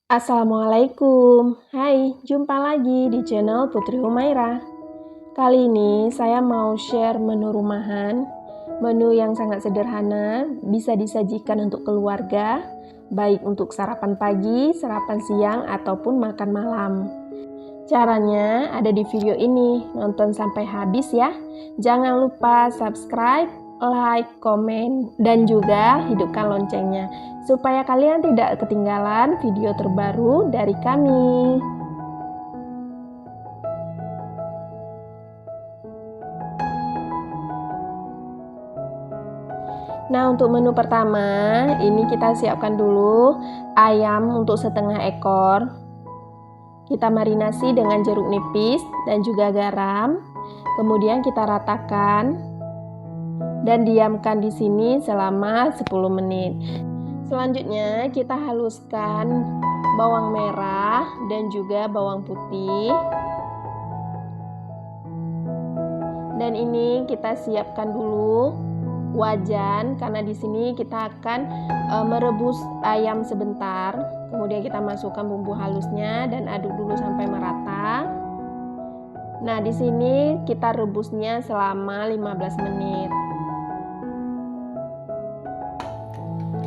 Assalamualaikum. Hai, jumpa lagi di channel Putri Humaira. Kali ini saya mau share menu rumahan, menu yang sangat sederhana, bisa disajikan untuk keluarga, baik untuk sarapan pagi, sarapan siang, ataupun makan malam. Caranya ada di video ini, nonton sampai habis ya. Jangan lupa subscribe, like, komen, dan juga hidupkan loncengnya supaya kalian tidak ketinggalan video terbaru dari kami. Nah, untuk menu pertama, ini kita siapkan dulu ayam untuk setengah ekor. Kita marinasi dengan jeruk nipis dan juga garam. Kemudian kita ratakan dan diamkan di sini selama 10 menit. Selanjutnya kita haluskan bawang merah dan juga bawang putih. Dan ini kita siapkan dulu wajan karena di sini kita akan merebus ayam sebentar. Kemudian kita masukkan bumbu halusnya dan aduk dulu sampai merata. Nah, di sini kita rebusnya selama 15 menit.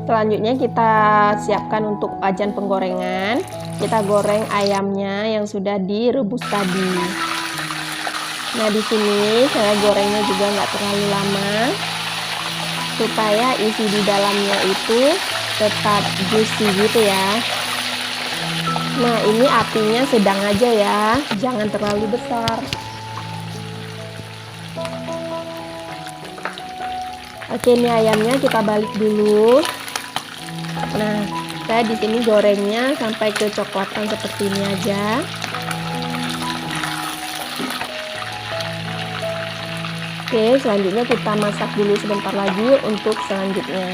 Selanjutnya kita siapkan untuk wajan penggorengan. Kita goreng ayamnya yang sudah direbus tadi. Nah, di sini saya gorengnya juga nggak terlalu lama supaya isi di dalamnya itu tetap juicy gitu ya. Nah, ini apinya sedang aja ya, jangan terlalu besar. Oke, ini ayamnya kita balik dulu. Nah, saya di sini gorengnya sampai kecoklatan seperti ini aja. Oke, selanjutnya kita masak dulu sebentar lagi untuk selanjutnya.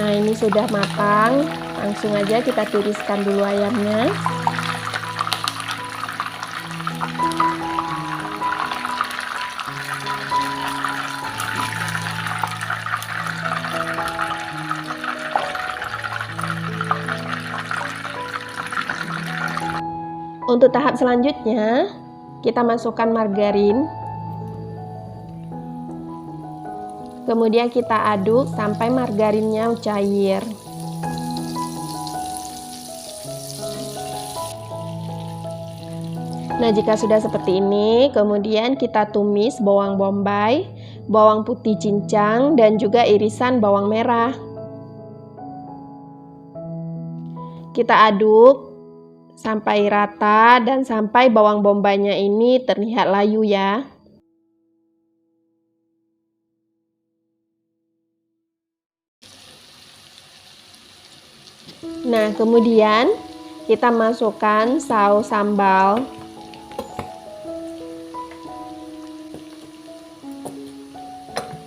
Nah, ini sudah matang. Langsung aja kita tiriskan dulu ayamnya. Untuk tahap selanjutnya, kita masukkan margarin. Kemudian kita aduk sampai margarinnya cair. Nah, jika sudah seperti ini, kemudian kita tumis bawang bombay, bawang putih cincang, dan juga irisan bawang merah. Kita aduk sampai rata dan sampai bawang bombaynya ini terlihat layu ya. Nah, kemudian kita masukkan saus sambal.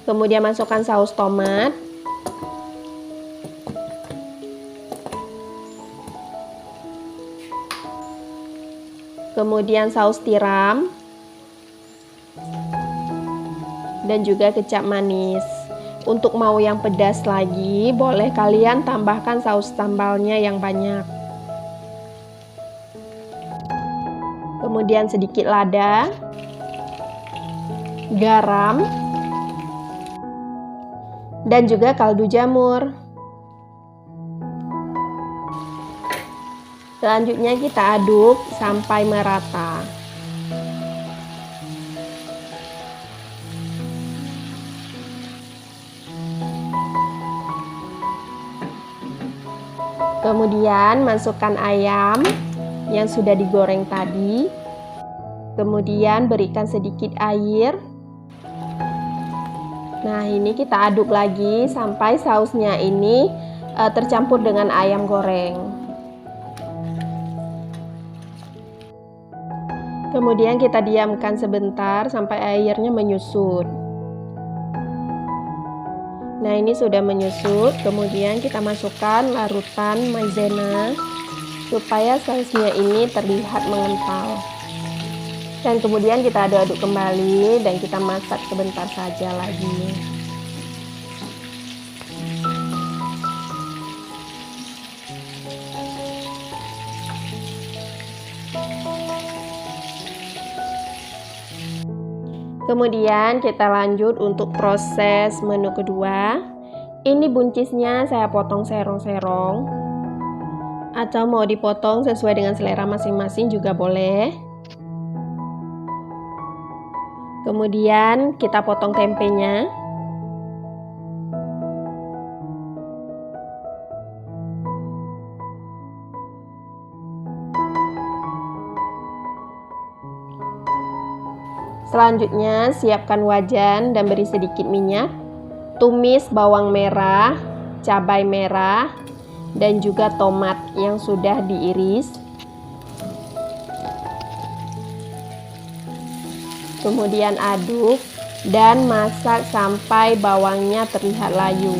Kemudian masukkan saus tomat. Kemudian saus tiram. Dan juga kecap manis. Untuk mau yang pedas lagi, boleh kalian tambahkan saus sambalnya yang banyak. Kemudian sedikit lada, garam, dan juga kaldu jamur. Selanjutnya kita aduk sampai merata. Kemudian masukkan ayam yang sudah digoreng tadi. Kemudian berikan sedikit air. Nah, ini kita aduk lagi sampai sausnya ini tercampur dengan ayam goreng. Kemudian kita diamkan sebentar sampai airnya menyusut. Nah, ini sudah menyusut. Kemudian kita masukkan larutan maizena supaya sausnya ini terlihat mengental. Dan kemudian kita aduk-aduk kembali dan kita masak sebentar saja lagi. Kemudian kita lanjut untuk proses menu kedua. Ini buncisnya saya potong serong-serong, atau mau dipotong sesuai dengan selera masing-masing juga boleh. Kemudian kita potong tempenya. Selanjutnya siapkan wajan dan beri sedikit minyak. Tumis bawang merah, cabai merah, dan juga tomat yang sudah diiris. Kemudian aduk dan masak sampai bawangnya terlihat layu.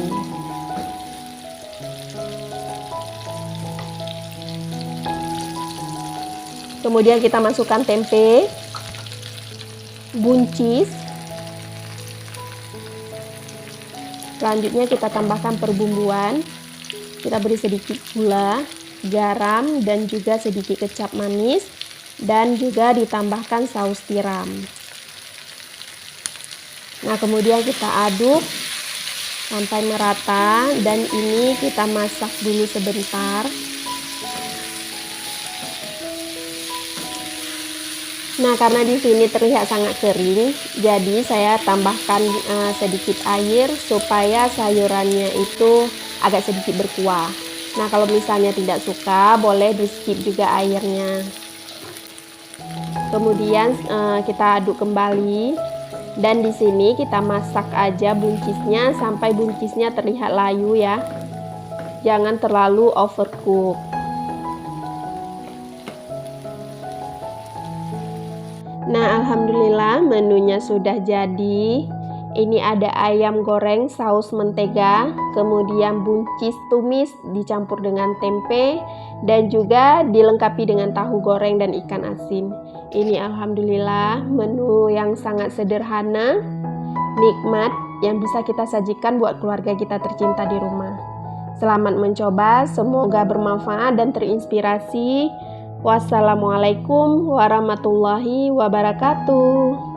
Kemudian kita masukkan tempe, buncis. Selanjutnya kita tambahkan perbumbuan. Kita beri sedikit gula, garam, dan juga sedikit kecap manis, dan juga ditambahkan saus tiram. Nah, kemudian kita aduk sampai merata, dan ini kita masak dulu sebentar. Nah, karena di sini terlihat sangat kering, jadi saya tambahkan sedikit air supaya sayurannya itu agak sedikit berkuah. Nah, kalau misalnya tidak suka, boleh di skip juga airnya. Kemudian kita aduk kembali, dan di sini kita masak aja buncisnya sampai buncisnya terlihat layu ya. Jangan terlalu overcook. Nah, alhamdulillah menunya sudah jadi. Ini ada ayam goreng saus mentega, kemudian buncis tumis dicampur dengan tempe, dan juga dilengkapi dengan tahu goreng dan ikan asin. Ini alhamdulillah menu yang sangat sederhana, nikmat, yang bisa kita sajikan buat keluarga kita tercinta di rumah. Selamat mencoba, semoga bermanfaat dan terinspirasi. Wassalamualaikum warahmatullahi wabarakatuh.